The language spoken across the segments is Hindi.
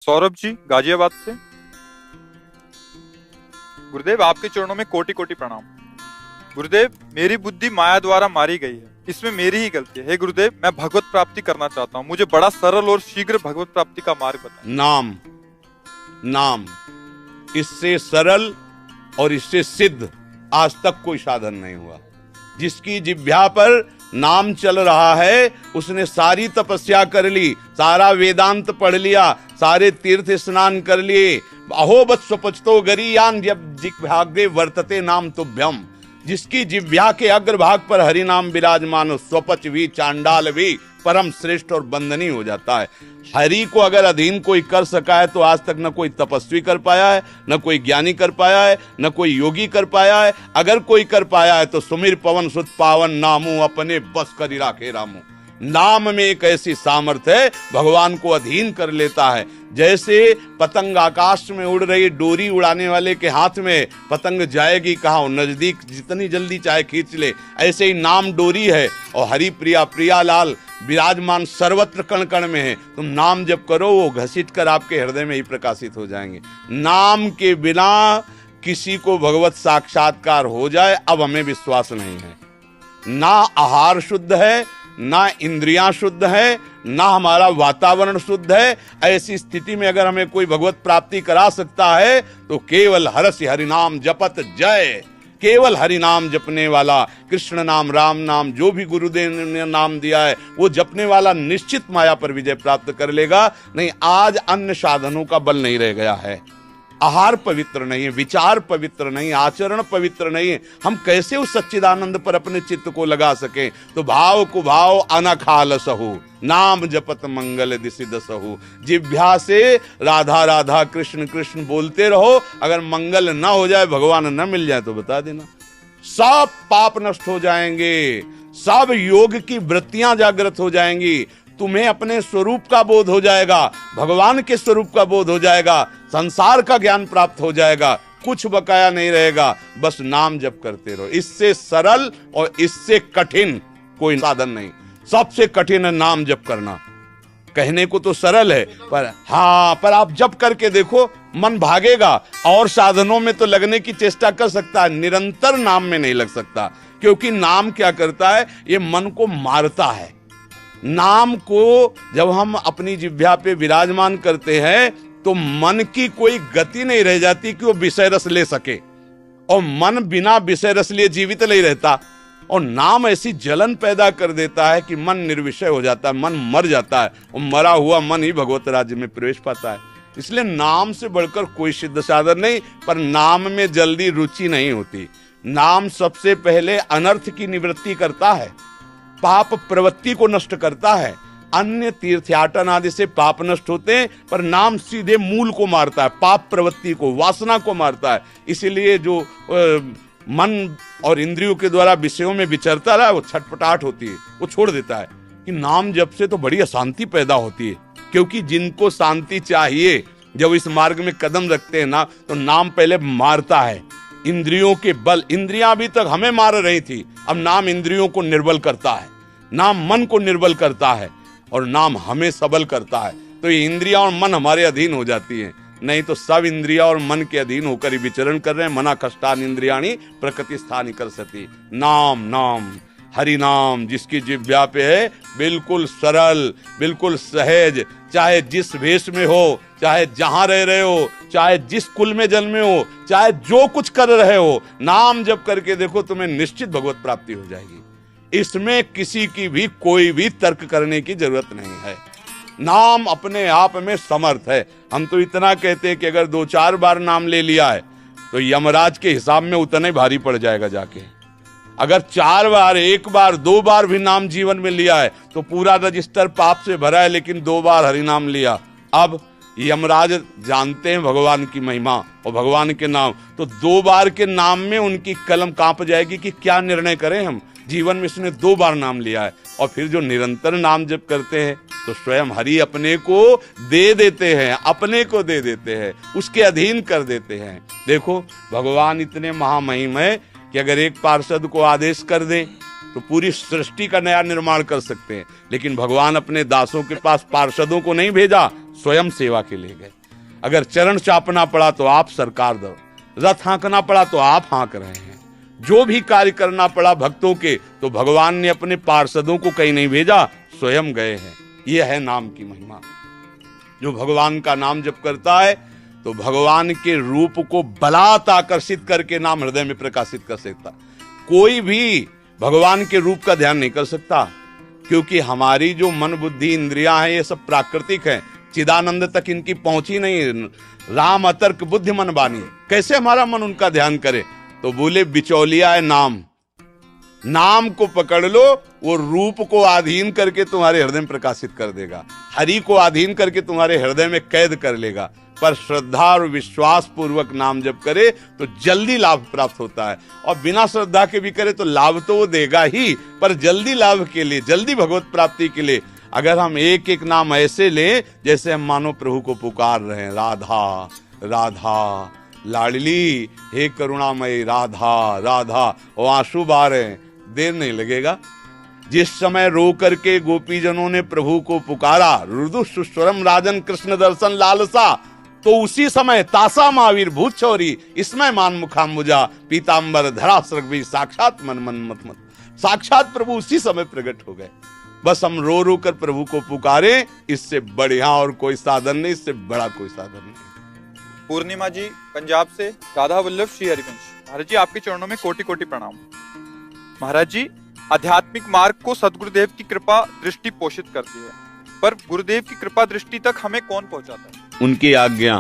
सौरभ जी गाजियाबाद से। गुरुदेव आपके चरणों में कोटि कोटि प्रणाम। गुरुदेव मेरी बुद्धि माया द्वारा मारी गई है, इसमें मेरी ही गलती है। हे गुरुदेव मैं भगवत प्राप्ति करना चाहता हूँ, मुझे बड़ा सरल और शीघ्र भगवत प्राप्ति का मार्ग बताएं। नाम नाम इससे सरल और इससे सिद्ध आज तक कोई साधन नहीं हुआ। जिसकी जिह्वा पर नाम चल रहा है उसने सारी तपस्या कर ली, सारा वेदांत पढ़ लिया, सारे तीर्थ स्नान कर लिए। अहो बत स्वपचतो गरीयान जब जिह्वाग्रे वर्तते नाम तुभ्यम। जिसकी जिह्वा के अग्रभाग पर हरि नाम विराजमान हो, स्वपच भी चांडाल भी परम श्रेष्ठ और बंदनीय हो जाता है। हरि को अगर अधीन कोई कर सका है तो आज तक न कोई तपस्वी कर पाया है, न कोई ज्ञानी कर पाया है, न कोई योगी कर पाया है। अगर कोई कर पाया है तो सुमिर पवन सुत पावन नामू अपने बस करी राखे रामू। नाम में एक ऐसी सामर्थ्य है, भगवान को अधीन कर लेता है। जैसे पतंग आकाश में उड़ रही, डोरी उड़ाने वाले के हाथ में पतंग जाएगी कहाँ, नजदीक जितनी जल्दी चाहे खींच ले। ऐसे ही नाम डोरी है और हरि प्रिया प्रियालाल विराजमान सर्वत्र कण कण में है। तुम नाम जप करो, वो घसीट कर आपके हृदय में ही प्रकाशित हो जाएंगे। नाम के बिना किसी को भगवत साक्षात्कार हो जाए अब हमें विश्वास नहीं है। ना आहार शुद्ध है, ना इंद्रियां शुद्ध है, ना हमारा वातावरण शुद्ध है। ऐसी स्थिति में अगर हमें कोई भगवत प्राप्ति करा सकता है तो केवल हरसि हरि नाम जपत जय। केवल हरि नाम जपने वाला, कृष्ण नाम, राम नाम, जो भी गुरुदेव ने नाम दिया है वो जपने वाला निश्चित माया पर विजय प्राप्त कर लेगा। नहीं, आज अन्य साधनों का बल नहीं रह गया है। आहार पवित्र नहीं है, विचार पवित्र नहीं, आचरण पवित्र नहीं है। हम कैसे उस सच्चिदानंद पर अपने चित्त को लगा सके? तो भाव को भाव अनखाल सहु, नाम जपत मंगल दिसि दसहु। जिह्वा से राधा राधा कृष्ण कृष्ण बोलते रहो। अगर मंगल न हो जाए, भगवान न मिल जाए तो बता देना, सब पाप नष्ट हो जाएंगे, सब योग की वृत्तियां जागृत हो जाएंगी। तुम्हें अपने स्वरूप का बोध हो जाएगा, भगवान के स्वरूप का बोध हो जाएगा, संसार का ज्ञान प्राप्त हो जाएगा, कुछ बकाया नहीं रहेगा। बस नाम जप करते रहो। इससे सरल और इससे कठिन कोई साधन नहीं। सबसे कठिन है नाम जप करना। कहने को तो सरल है पर आप जप करके देखो, मन भागेगा। और साधनों में तो लगने की चेष्टा कर सकता है, निरंतर नाम में नहीं लग सकता। क्योंकि नाम क्या करता है, ये मन को मारता है। नाम को जब हम अपनी जिह्वा पे विराजमान करते हैं तो मन की कोई गति नहीं रह जाती कि वो विषय रस ले सके, और मन बिना विषय रस लिए जीवित नहीं रहता। और नाम ऐसी जलन पैदा कर देता है कि मन निर्विषय हो जाता है, मन मर जाता है, और मरा हुआ मन ही भगवत राज्य में प्रवेश पाता है। इसलिए नाम से बढ़कर कोई सिद्ध साधन नहीं, पर नाम में जल्दी रुचि नहीं होती। नाम सबसे पहले अनर्थ की निवृत्ति करता है, पाप प्रवृत्ति को नष्ट करता है। अन्य तीर्थयाटन आदि से पाप नष्ट होते हैं, पर नाम सीधे मूल को मारता है, पाप प्रवृत्ति को, वासना को मारता है। इसीलिए जो मन और इंद्रियों के द्वारा विषयों में विचरता रहा, वो छटपटाहट होती है, वो छोड़ देता है। कि नाम जप से तो बड़ी अशांति पैदा होती है। क्योंकि जिनको शांति चाहिए, जब इस मार्ग में कदम रखते हैं ना, तो नाम पहले मारता है। इंद्रियों के बल, इंद्रियां अभी तक हमें मार रही थी, अब नाम इंद्रियों को निर्बल करता है, नाम मन को निर्बल करता है, और नाम हमें सबल करता है। तो ये इंद्रियां और मन हमारे अधीन हो जाती हैं। नहीं तो सब इंद्रियां और मन के अधीन होकर ही विचरण कर रहे हैं। मना कष्टान इंद्रियाणी प्रकृति स्थानी कर सती। नाम नाम हरि नाम जिसकी जिह्वा पे है, बिल्कुल सरल, बिल्कुल सहज, चाहे जिस भेष में हो, चाहे जहां रह रहे हो, चाहे जिस कुल में जन्मे हो, चाहे जो कुछ कर रहे हो, नाम जप करके देखो, तुम्हें निश्चित भगवत प्राप्ति हो जाएगी। इसमें किसी की भी कोई भी तर्क करने की जरूरत नहीं है। नाम अपने आप में समर्थ है। हम तो इतना कहते हैं कि अगर 2-4 बार नाम ले लिया है तो यमराज के हिसाब में उतना ही भारी पड़ जाएगा जाके। अगर 4 बार, 1 बार, 2 बार भी नाम जीवन में लिया है तो पूरा रजिस्टर पाप से भरा है, लेकिन 2 बार हरि नाम लिया। अब यमराज जानते हैं भगवान की महिमा और भगवान के नाम, तो 2 बार के नाम में उनकी कलम कांप जाएगी कि क्या निर्णय करें हम। जीवन में इसने 2 बार नाम लिया है। और फिर जो निरंतर नाम जप करते हैं तो स्वयं हरि अपने को दे देते हैं, अपने को दे देते हैं, उसके अधीन कर देते हैं। देखो भगवान इतने महामहिम है कि अगर एक पार्षद को आदेश कर दें तो पूरी सृष्टि का नया निर्माण कर सकते हैं। लेकिन भगवान अपने दासों के पास पार्षदों को नहीं भेजा, स्वयं सेवा के लिए गए। अगर चरण चापना पड़ा तो आप सरकार दो, रथ हाँकना पड़ा तो आप हाँक रहे हैं, जो भी कार्य करना पड़ा भक्तों के तो भगवान ने अपने पार्षदों को कहीं नहीं भेजा, स्वयं गए हैं। यह है नाम की महिमा। जो भगवान का नाम जप करता है तो भगवान के रूप को बलात् आकर्षित करके नाम हृदय में प्रकाशित कर सकता। कोई भी भगवान के रूप का ध्यान नहीं कर सकता, क्योंकि हमारी जो मन बुद्धि इंद्रियां हैं ये सब प्राकृतिक हैं, चिदानंद तक इनकी पहुंची नहीं। राम अतर्क बुद्धि मन बानी, कैसे हमारा मन उनका ध्यान करे? तो बोले बिचौलिया है नाम, नाम को पकड़ लो, वो रूप को अधीन करके तुम्हारे हृदय में प्रकाशित कर देगा, हरि को अधीन करके तुम्हारे हृदय में कैद कर लेगा। पर श्रद्धा और विश्वास पूर्वक नाम जप करे तो जल्दी लाभ प्राप्त होता है, और बिना श्रद्धा के भी करे तो लाभ तो वो देगा ही, पर जल्दी लाभ के लिए, जल्दी भगवत प्राप्ति के लिए अगर हम एक एक नाम ऐसे लें जैसे हम मानो प्रभु को पुकार रहे हैं, राधा राधा लाडली, हे करुणामयी राधा राधा, वो आंसू बहा रहे हैं, देर नहीं लगेगा। जिस समय रो करके गोपीजनों ने प्रभु को पुकारा, रुदु सुस्वरम राजन कृष्ण दर्शन लालसा, तो उसी समय तासा महावीर भूत चौरी इसमें मान मुखाम्बुजा पीतांबर धरा सृग्वी साक्षात मन मन मत मत, साक्षात प्रभु उसी समय प्रकट हो गए। बस हम रो रो कर प्रभु को पुकारे, इससे बढ़िया और कोई साधन नहीं, इससे बड़ा कोई साधन नहीं। पूर्णिमा जी पंजाब से, राधा वल्लभ श्री हरिवंश। महाराज जी आपके चरणों में कोटि कोटि प्रणाम। महाराज जी, आध्यात्मिक मार्ग को सदगुरुदेव की कृपा दृष्टि पोषित करती है, पर गुरुदेव की कृपा दृष्टि तक हमें कौन पहुंचाता है? उनकी आज्ञा।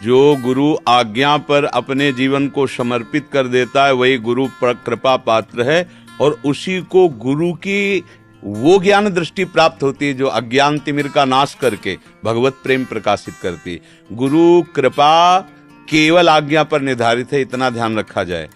जो गुरु आज्ञा पर अपने जीवन को समर्पित कर देता है वही गुरु कृपा पात्र है, और उसी को गुरु की वो ज्ञान दृष्टि प्राप्त होती है जो अज्ञान तिमिर का नाश करके भगवत प्रेम प्रकाशित करती। गुरु कृपा केवल आज्ञा पर निर्धारित है, इतना ध्यान रखा जाए।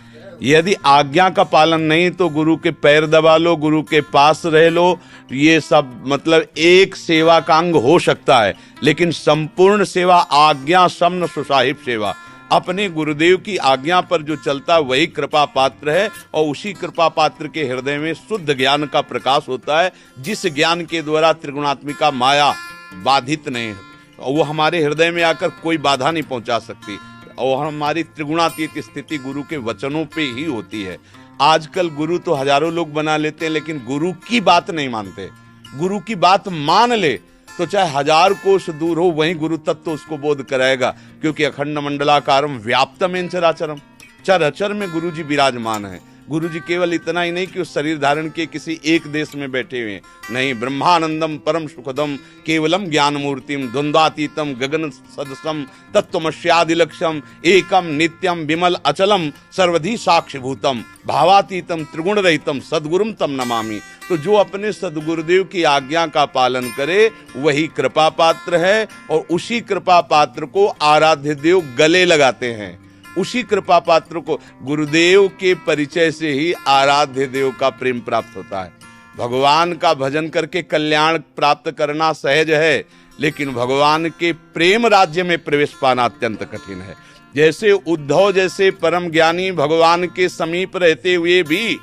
यदि आज्ञा का पालन नहीं तो गुरु के पैर दबा लो, गुरु के पास रह लो, ये सब मतलब एक सेवा का अंग हो सकता है, लेकिन संपूर्ण सेवा आज्ञा समन सुसाहिब सेवा, अपने गुरुदेव की आज्ञा पर जो चलता वही कृपा पात्र है, और उसी कृपा पात्र के हृदय में शुद्ध ज्ञान का प्रकाश होता है, जिस ज्ञान के द्वारा त्रिगुणात्मिका माया बाधित नहीं है, वो हमारे हृदय में आकर कोई बाधा नहीं पहुंचा सकती, और हमारी त्रिगुणातीत स्थिति गुरु के वचनों पे ही होती है। आजकल गुरु तो हजारों लोग बना लेते हैं, लेकिन गुरु की बात नहीं मानते। गुरु की बात मान ले तो चाहे 1000 कोस दूर हो, वहीं गुरु तत्व उसको बोध कराएगा, क्योंकि अखंड मंडलाकारम व्याप्तमेन चराचरम, चर अचर में गुरु जी विराजमान है। गुरु जी केवल इतना ही नहीं कि उस शरीर धारण के किसी एक देश में बैठे हुए, नहीं, ब्रह्मानंदम परम सुखदम केवलम ज्ञान मूर्तिम द्वंद्वातीतम गगन सदसम तत्वमस्यादिलक्ष्यम एकम नित्यम विमल अचलम सर्वधि साक्षिभूतम भावातीतम त्रिगुण रहितम सद्गुरुम तम नमामि। तो जो अपने सद्गुरुदेव की आज्ञा का पालन करे वही कृपा पात्र है, और उसी कृपा पात्र को आराध्य देव गले लगाते हैं। उसी कृपा पात्र को गुरुदेव के परिचय से ही आराध्य देव का प्रेम प्राप्त होता है। भगवान का भजन करके कल्याण प्राप्त करना सहज है, लेकिन भगवान के प्रेम राज्य में प्रवेश पाना अत्यंत कठिन है। जैसे उद्धव जैसे परम ज्ञानी भगवान के समीप रहते हुए भी,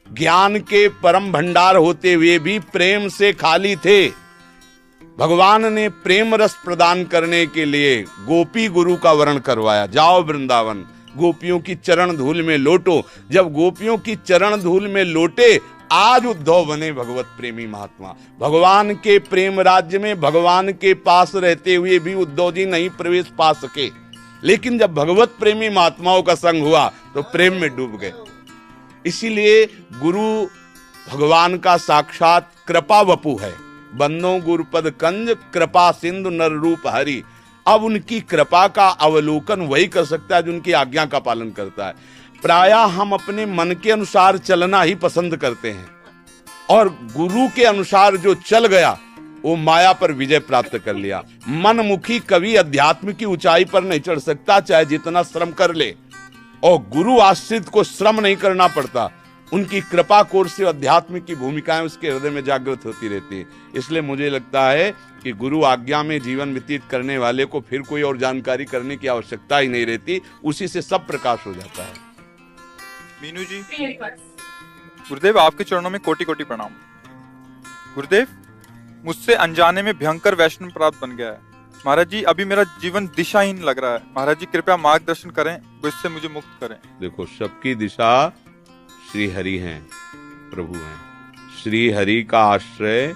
ज्ञान के परम भंडार होते हुए भी प्रेम से खाली थे। भगवान ने प्रेम रस प्रदान करने के लिए गोपी गुरु का वर्ण करवाया, जाओ वृंदावन गोपियों की चरण धूल में लोटो। जब गोपियों की चरण धूल में लोटे, आज उद्धव बने भगवत प्रेमी महात्मा। भगवान के प्रेम राज्य में भगवान के पास रहते हुए भी उद्धव जी नहीं प्रवेश पा सके, लेकिन जब भगवत प्रेमी महात्माओं का संग हुआ तो प्रेम में डूब गए। इसीलिए गुरु भगवान का साक्षात कृपा वपु है। बंदों गुरुपद कंज कृपा सिंधु नर रूप हरि। अब उनकी कृपा का अवलोकन वही कर सकता है जो उनकी आज्ञा का पालन करता है। प्रायः हम अपने मन के अनुसार चलना ही पसंद करते हैं, और गुरु के अनुसार जो चल गया वो माया पर विजय प्राप्त कर लिया। मनमुखी कवि अध्यात्म की ऊंचाई पर नहीं चढ़ सकता, चाहे जितना श्रम कर ले, और गुरु आश्रित को श्रम नहीं करना पड़ता। उनकी कृपा कोर से अध्यात्म की भूमिकाएं उसके हृदय में जागृत होती रहती है। इसलिए मुझे लगता है कि गुरु आज्ञा में जीवन व्यतीत करने वाले को फिर कोई और जानकारी करने की आवश्यकता ही नहीं रहती, उसी से सब प्रकाश हो जाता है। मीनू जी, गुरुदेव आपके चरणों में कोटि कोटि प्रणाम। गुरुदेव, मुझसे अनजाने में भयंकर वैष्णव अपराध बन गया है। महाराज जी, अभी मेरा जीवन दिशाहीन लग रहा है। महाराज जी कृपया मार्गदर्शन करें, वो इससे मुझे मुक्त करें। देखो, सबकी दिशा श्री हरि हैं, प्रभु हैं। श्री हरि का आश्रय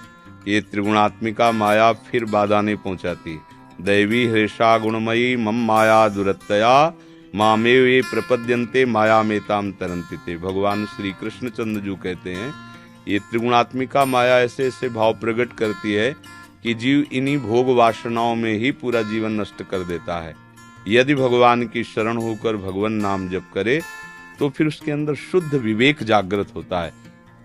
ये त्रिगुणात्मिका माया फिर बाधा नहीं पहुंचाती। दैवी हृषा गुणमयी मम माया दुरत्तया मामे वे प्रपद्यन्ते माया मेताम तरन्ति ते। भगवान श्री कृष्णचंद्र जी कहते हैं ये त्रिगुणात्मिका माया ऐसे ऐसे भाव प्रकट करती है कि जीव इन्हीं भोग वासनाओं में ही पूरा जीवन नष्ट कर देता है। यदि भगवान की शरण होकर भगवान नाम जप करे तो फिर उसके अंदर शुद्ध विवेक जागृत होता है।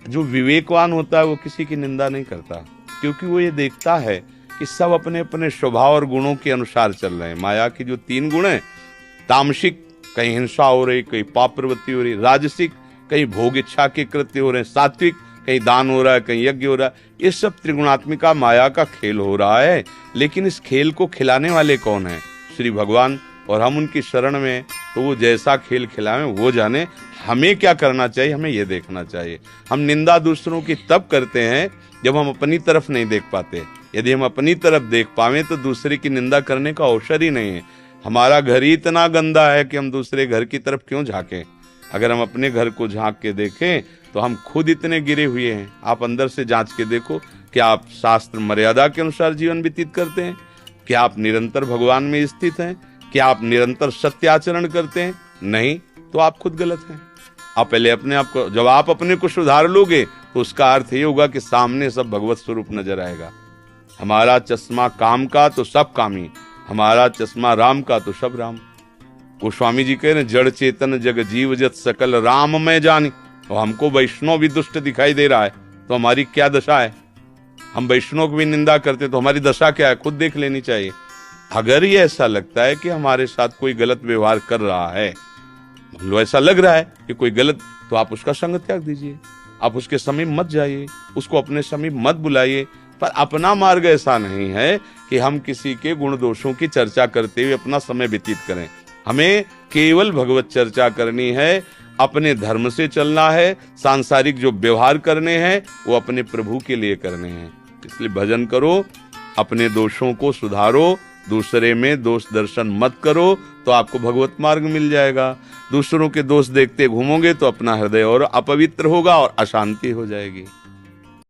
जो विवेकवान होता है वो किसी की निंदा नहीं करता, क्योंकि वो ये देखता है कि सब अपने अपने स्वभाव और गुणों के अनुसार चल रहे हैं। माया की जो 3 गुण है, तामसिक कहीं हिंसा हो रही, कहीं पाप प्रवृत्ति हो रही, राजसिक कहीं भोग इच्छा के कृत्य हो रहे हैं, सात्विक कहीं दान हो रहा है, कहीं यज्ञ हो रहा है। ये सब त्रिगुणात्मिका माया का खेल हो रहा है। लेकिन इस खेल को खिलाने वाले कौन है? श्री भगवान। और हम उनकी शरण में, तो वो जैसा खेल खिलाएं वो जाने। हमें क्या करना चाहिए, हमें ये देखना चाहिए। हम निंदा दूसरों की तब करते हैं जब हम अपनी तरफ नहीं देख पाते। यदि हम अपनी तरफ देख पावें तो दूसरे की निंदा करने का अवसर ही नहीं है। हमारा घर ही इतना गंदा है कि हम दूसरे घर की तरफ क्यों झांकें? अगर हम अपने घर को झांक के देखें तो हम खुद इतने गिरे हुए हैं। आप अंदर से जांच के देखो, क्या आप शास्त्र मर्यादा के अनुसार जीवन व्यतीत करते हैं? क्या आप निरंतर भगवान में स्थित हैं? क्या आप निरंतर सत्य आचरण करते हैं? नहीं, तो आप खुद गलत हैं। आप पहले अपने आप को, जब आप अपने को सुधार लोगे तो उसका अर्थ ये होगा कि सामने सब भगवत स्वरूप नजर आएगा। हमारा चश्मा काम का तो सब कामी, हमारा चश्मा राम का तो सब राम। गोस्वामी जी कह रहे जड़ चेतन जग जीव जत सकल राम में जानी। और हमको वैष्णव भी दुष्ट दिखाई दे रहा है तो हमारी क्या दशा है? हम वैष्णव की भी निंदा करते तो हमारी दशा क्या है? खुद देख लेनी चाहिए। अगर ये ऐसा लगता है कि हमारे साथ कोई गलत व्यवहार कर रहा है, मान लो ऐसा लग रहा है कि कोई गलत, तो आप उसका संग त्याग दीजिए। आप उसके समीप मत जाइए, उसको अपने समीप मत बुलाइए। पर अपना मार्ग ऐसा नहीं है कि हम किसी के गुण दोषों की चर्चा करते हुए अपना समय व्यतीत करें। हमें केवल भगवत चर्चा करनी है, अपने धर्म से चलना है। सांसारिक जो व्यवहार करने हैं वो अपने प्रभु के लिए करने हैं। इसलिए भजन करो, अपने दोषों को सुधारो, दूसरे में दोष दर्शन मत करो, तो आपको भगवत मार्ग मिल जाएगा। दूसरों के दोष देखते घूमोगे तो अपना हृदय और अपवित्र होगा और अशांति हो जाएगी।